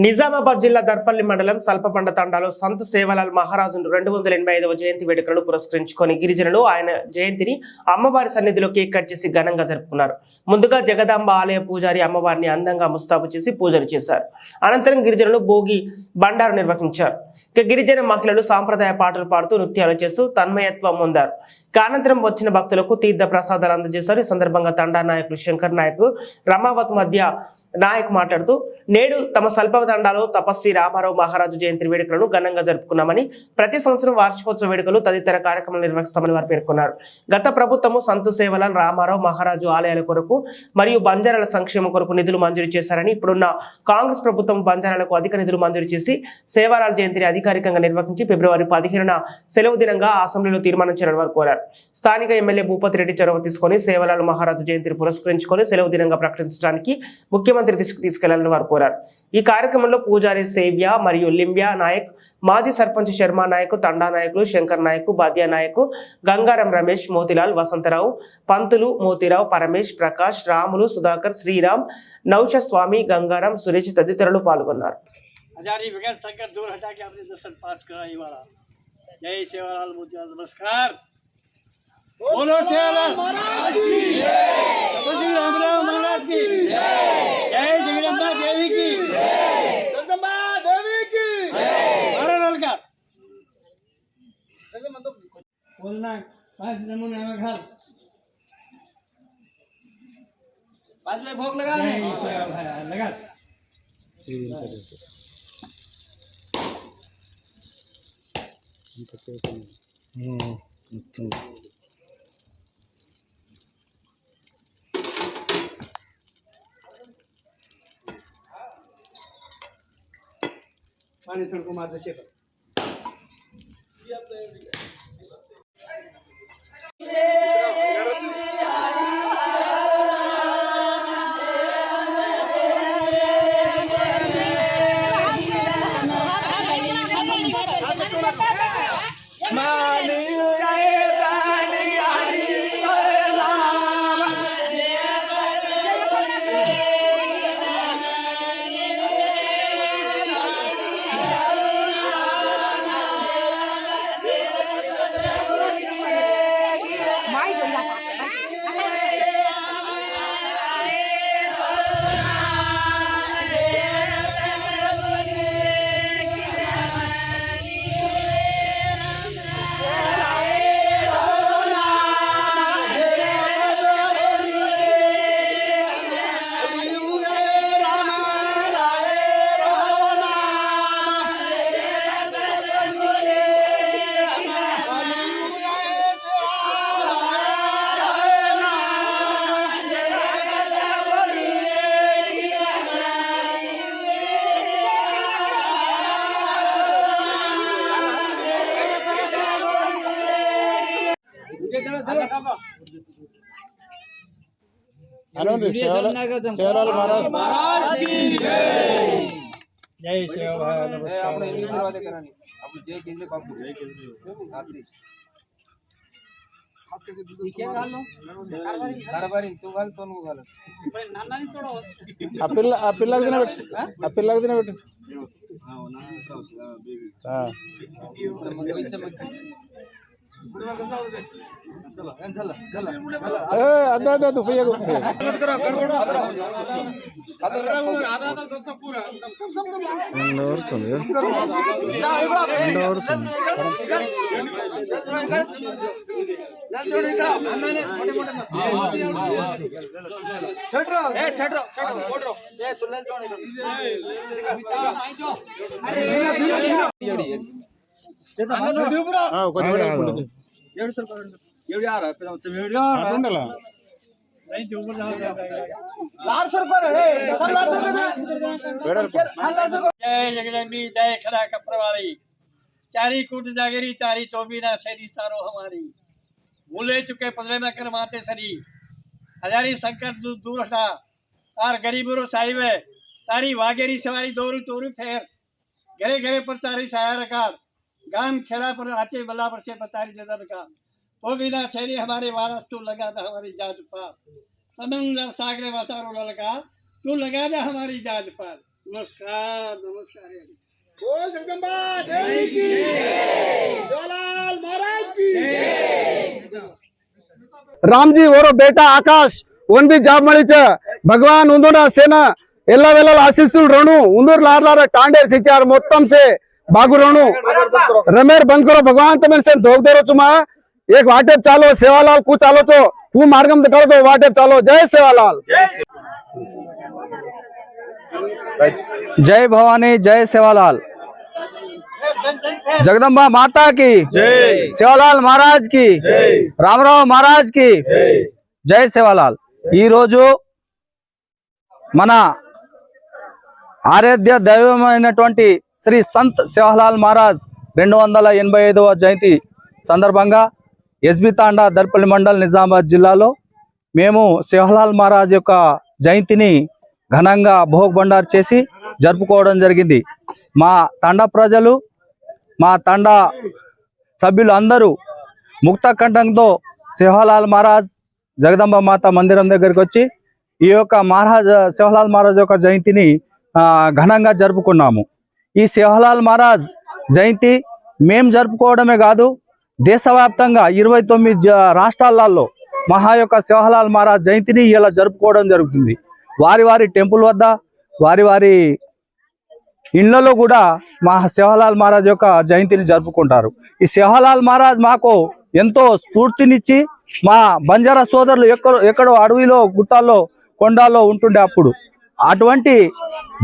నిజామాబాద్ జిల్లా దర్పల్లి మండలం సల్పపండ తండాలో సంత్ సేవలాల్ మహారాజు 285వ జయంతి వేడుకలను పురస్కరించుకొని గిరిజనులు ఆయన జయంతిని అమ్మవారి సన్నిధిలో కేక్ కట్ చేసి ఘనంగా జరుపుకున్నారు. ముందుగా జగదాంబ ఆలయ పూజారి అమ్మవారిని అందంగా ముస్తాబు చేసి పూజలు చేశారు. అనంతరం గిరిజనులు భోగి బండారు నిర్వహించారు. గిరిజన మహిళలు సాంప్రదాయ పాటలు పాడుతూ నృత్యాలు చేస్తూ తన్మయత్వం పొందారు. అనంతరం వచ్చిన భక్తులకు తీర్థ ప్రసాదాలు అందజేశారు. ఈ సందర్భంగా తండా నాయకులు శంకర్ నాయక్, రమావత్ మధ్య నాయక్ మాట్లాడుతూ నేడు తమ స్వల్ప తండాలో తపస్వి రామారావు మహారాజు జయంతి వేడుకలను ఘనంగా జరుపుకున్నామని, ప్రతి సంవత్సరం వార్షికోత్సవ వేడుకలు తదితర కార్యక్రమాలు నిర్వహిస్తామని వారు పేర్కొన్నారు. గత ప్రభుత్వము సంతు సేవలాల్ రామారావు మహారాజు ఆలయాల కొరకు మరియు బంజారాల సంక్షేమం కొరకు నిధులు మంజూరు చేశారని, ఇప్పుడున్న కాంగ్రెస్ ప్రభుత్వం బంజారాలకు అధిక నిధులు మంజూరు చేసి సేవలాల్ జయంతిని అధికారికంగా నిర్వహించి ఫిబ్రవరి 15న సెలవు దినంగా అసెంబ్లీలో తీర్మానం చేయాలని వారు కోరారు. స్థానిక ఎమ్మెల్యే భూపతి రెడ్డి చొరవ తీసుకుని సేవలాల్ మహారాజు జయంతిని పురస్కరించుకొని సెలవు దినంగా ప్రకటించడానికి ముఖ్యమంత్రి దృష్టికి తీసుకెళ్లాలని వారు కోరారు. ఈ కార్యక్రమంలో పూజారి సేవ్య మరియు లింబ్యా నాయక్, మాజీ సర్పంచ్ శర్మా నాయక్, తండా నాయకులు శంకర్ నాయక్, బాద్యా నాయక్, గంగారం రమేష్, మోతిలాల్, వసంతరావు, పంతులు, మోతిరావు, పరమేష్, ప్రకాష్, రాములు, సుధాకర్, శ్రీరామ్, నౌషస్వామి, గంగారం, సురేష్ తదితరులు పాల్గొన్నారు. नमस्कार। बोलो सेवालाल महाराज की जय, रामराव महाराज की जय, जगदम्बा देवी की जय, जगदम्बा देवी की जय। महाराज का बोलना 5 नमूने में घर 5 में भोग लगा लगा पानी को मार दे सेवालाल महाराज की जय। जय सेवालाल। આપણે એની શરૂઆત કરવાની. આપણે જય કેન્દ્ર બાપુ જય કેન્દ્ર સાથી आपके से दूध क्या गाल लो कारबारी तू गाल तो नु गाल नाना नहीं थोड़ा अपिल लग देना बेटे हां ना बेबी हां अदा तू भैया जय जगदम्बी जय खड़ा कपरवाली चारी कुट जागेरी चारी चौबीना शरी सारो हमारी भूले चुके पदरे में कर माते सरी हजारी संकट दूर हटा तार गरीबों साहिब है तारी वागेरी सवारी दौरू चोरू फेर घरे घरे पर तारी साया रकार गाम खेड़ा पर आचे बल्ला पर से बतारी जदर का तो बिना छेरी हमारे वारस तू लगा था हमारी जात पार समंदर सागरे वसारो ललका तू लगा दे हमारी जात पार नमस्कार नमस्कार बोल जगदम्बा देवी की सेवालाल महाराज की ರಾಮ್ಜಿ ಅವರ ಬೇಟ ಆಕಾಶ್ ಒಂದ್ ಬಿ ಜಾಬ್ ಮಾಡಿ ಭಗವಾನ್ ಉಂದೂರ ಸೇನಾ ಎಲ್ಲ ವೇళ ఆశీస్సులు రణు ఉందూరు లార్లార టాండేర్ సిచ్చారు మొత్తం से बागु रणु रमेर बंद करो भगवान तमें से धोख दे रो एक वाटेप चालो सेवालाल कु चालो तो कु मार्गम दिखाओ तो वाटेप चालो जय सेवालाल जय भवानी जय सेवालाल जगदम्बा माता की जय सेवालाल महाराज की जय रामराव महाराज की जय सेवालाल ఈ రోజు మన ఆరాధ్య దైవమైనటువంటి శ్రీ సంత్ సేవాలాల్ మహారాజ్ 285వ జయంతి సందర్భంగా ఎస్బి తాండా దర్పల్లి మండల్ నిజామాబాద్ జిల్లాలో మేము సేవాలాల్ మహారాజ్ యొక్క జయంతిని ఘనంగా భోగ్ బండార్ చేసి జరుపుకోవడం జరిగింది. మా తండా ప్రజలు మా తండా సభ్యులు అందరూ ముక్త కంఠంతో సేవాలాల్ మహారాజ్ జగదంబ మాత మందిరం దగ్గరికి వచ్చి ఈ యొక్క సేవాలాల్ మహారాజ్ యొక్క జయంతిని ఘనంగా జరుపుకున్నాము. ఈ సేవాలాల్ మహారాజ్ జయంతి మేము జరుపుకోవడమే కాదు, దేశవ్యాప్తంగా 29 రాష్ట్రాలలో మహా యొక్క సేవాలాల్ మహారాజ్ జయంతిని ఇలా జరుపుకోవడం జరుగుతుంది. వారి వారి టెంపుల్ వద్ద వారి వారి ఇళ్లలో కూడా మా సేవాలాల్ మహారాజ్ యొక్క జయంతిని జరుపుకుంటారు. ఈ సేవాలాల్ మహారాజ్ మాకు ఎంతో స్ఫూర్తినిచ్చి మా బంజారా సోదరులు ఎక్కడో అడవిలో గుట్టాల్లో కొండాల్లో ఉంటుండే అప్పుడు అటువంటి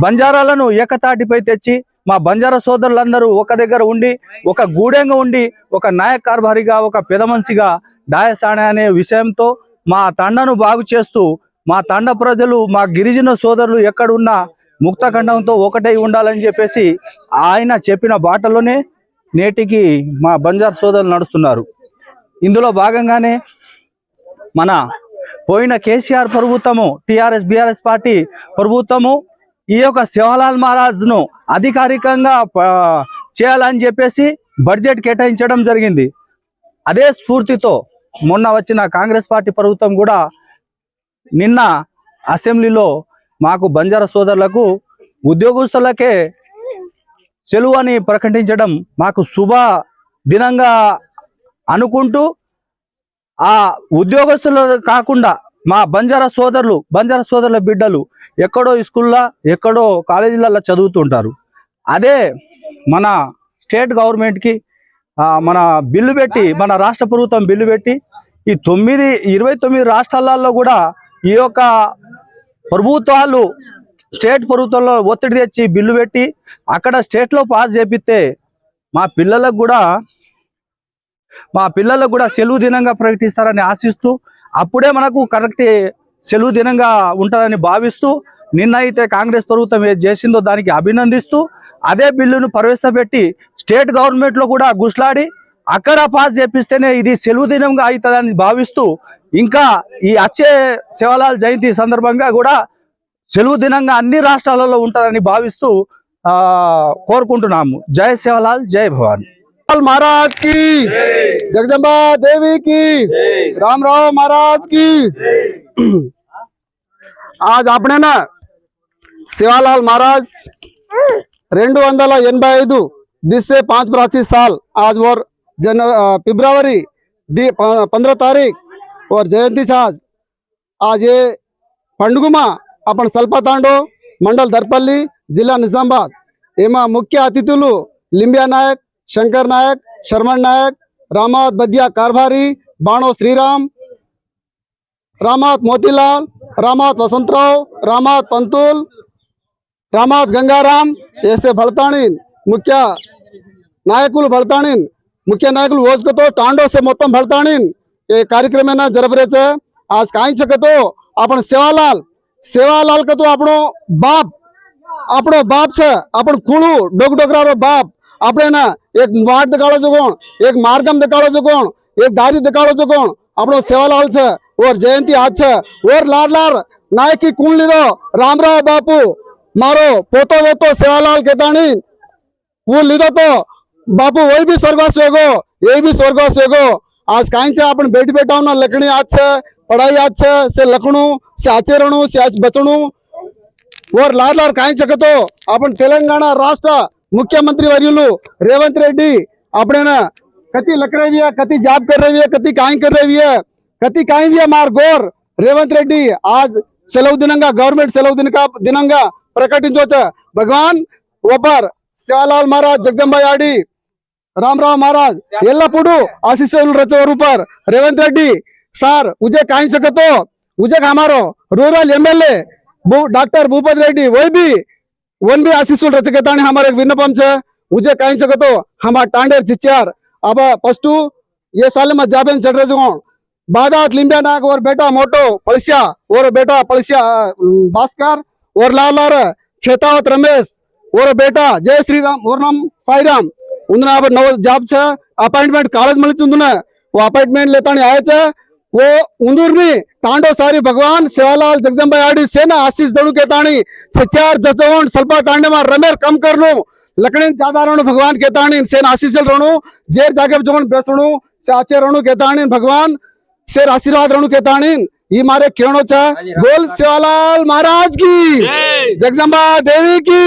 బంజారాలను ఏకతాటిపై తెచ్చి మా బంజారా సోదరులందరూ ఒక దగ్గర ఉండి ఒక గూడెంగా ఉండి ఒక నాయక్ కార్భారిగా ఒక పెద మనిషిగా డాయసానే అనే విషయంతో మా తండను బాగు చేస్తూ మా తండ ప్రజలు మా గిరిజన సోదరులు ఎక్కడున్నా ముక్త ఖండంతో ఒకటై ఉండాలని చెప్పేసి ఆయన చెప్పిన బాటలోనే నేటికి మా బంజారా సోదరులు నడుస్తున్నారు. ఇందులో భాగంగానే మన పోయిన కేసీఆర్ ప్రభుత్వము టిఆర్ఎస్ బిఆర్ఎస్ పార్టీ ప్రభుత్వము ఈ యొక్క సేవాలాల్ మహారాజ్ను అధికారికంగా చేయాలని చెప్పేసి బడ్జెట్ కేటాయించడం జరిగింది. అదే స్ఫూర్తితో మొన్న వచ్చిన కాంగ్రెస్ పార్టీ ప్రభుత్వం కూడా నిన్న అసెంబ్లీలో మాకు బంజారా సోదరులకు ఉద్యోగస్తులకే సెలవు అని ప్రకటించడం మాకు శుభ దినంగా అనుకుంటూ ఆ ఉద్యోగస్తులు కాకుండా మా బంజారా సోదరుల బిడ్డలు ఎక్కడో స్కూల్లో ఎక్కడో కాలేజీలలో చదువుతుంటారు. అదే మన స్టేట్ గవర్నమెంట్కి మన బిల్లు పెట్టి మన రాష్ట్ర ప్రభుత్వం బిల్లు పెట్టి ఈ 29 రాష్ట్రాలలో కూడా ఈ యొక్క ప్రభుత్వాలు స్టేట్ ప్రభుత్వంలో ఒత్తిడి తెచ్చి బిల్లు పెట్టి అక్కడ స్టేట్లో పాస్ చేపిస్తే మా పిల్లలకు కూడా సెలవు దినంగా ప్రకటిస్తారని ఆశిస్తూ అప్పుడే మనకు కరెక్ట్ సెలవు దినంగా ఉంటుందని భావిస్తూ నిన్న అయితే కాంగ్రెస్ ప్రభుత్వం ఏది చేసిందో దానికి అభినందిస్తూ అదే బిల్లును ప్రవేశపెట్టి స్టేట్ గవర్నమెంట్లో కూడా గుస్లాడి అక్కడ పాస్ చేపిస్తేనే ఇది సెలవు దినంగా అవుతుందని భావిస్తూ ఇంకా ఈ వచ్చే సేవాలాల్ జయంతి సందర్భంగా కూడా సెలవు దినంగా అన్ని రాష్ట్రాలలో ఉంటుందని భావిస్తూ కోరుకుంటున్నాము. జై సేవాలాల్ జై భవానీ. महाराज की जगदम्बा देवी की रामराव महाराज की आज आपने ना सेवालाल महाराज 285 जिस से 5 साल आज और फरवरी 15 तारीख और जयंती आज ये पंडुगुमा अपन सल्पतांडो मंडल दरपल्ली जिला निजामाबाद एमा मुख्य अतिथुलु लिंबिया नायक शंकर नायक शर्मन नायक रामावत बदिया कारभारी बाणो श्रीराम रामावत मोतीलाल रामावत वसंतराव रामावत पंतुल रामावत गंगाराम ऐसे भड़ताणी मुख्य नायकुल भड़ताणी मुख्य नायकुल ओजकतो टांडो से मोत्तम भड़ताणी ये कार्यक्रम में जरबरेचे आज काई छकतो आपण सेवालाल कतो आपणो बाप छे आपण कुळू डोगडोगरारो बाप આપણે ના એક વાટ દેખાડો છો કોણ એક માર્ગમ દેખાડો છો કોણ એક દારી દેખાડો છો કોણ આપણો સેવાલાલ છે ઓર જયંતી આજ છે ઓર લાડલાર નાયકી કુણ લીધો રામરાવ બાપુ મારો પોતો વેતો સેવાલાલ કેતાણી वो લીધો તો બાપુ वही भी स्वर्गवास वेगो ये भी स्वर्गवास वेगो आज काई છે आपण બેઠ બેઠાવના લખણી આજ છે પઢાઈ આજ છે से લખણું से आचरणું से आज बचणું और लाडलार काई છે કતો आपण तेलंगाणा राष्ट्र मुख्यमंत्री वर्युलू रेवंत रेड्डी अपने ना कति लग रही है, कति जाब कर रही है, कति काई कर रही है, कति काई भी है मार गोर रेवंत रेड्डी आज సెలవు దినంగా గవర్నమెంట్ సెలవు దినంగా ప్రకటించవచ్చు. భగవాన్ ఒబ్బర్ శివలాల్ మహారాజ్ జగదంబాయాడి రామరాव महाराज ఎల్లప్పుడూ ఆశీస్సులు రచవరు पर रेवंत रेड्डी सर मुझे काई सकतो मुझे हमारो rural MLA doctor Bhupat Reddy one भी आशीस्సులు रचकेता हमारे विन्नपम छे मुझे काई सकतो हमार टांडेर चिच्चार अब फर्स्ट ये साल में जाबेन चढ़ रहे बादात लिंबिया नाग और बेटा मोटो पलसिया और बेटा पलसिया भास्कर और लालार खेतावत रमेश और बेटा जय श्री राम और नाम साई राम उन्हें अब नव जॉब छे अपॉइंटमेंट कॉलेज मिली वो अपॉइंटमेंट लेता आए छे वो उंदूरनी तांडो सारी भगवान सेवालाल जगदंबायाडी सेना आशीष दणु केताणी छचार जजोन सल्पा तांडे में रमेर कम करनु लकड़ी ज्यादा रहनु भगवान केताणी सेना आशीष रहनु जेर जागे जोन बेसणु साचे रहनु केताणी भगवान शेर आशीर्वाद रहनु केताणी ये मारे किरणो छे बोल सेवालाल महाराज की जगदंबा देवी की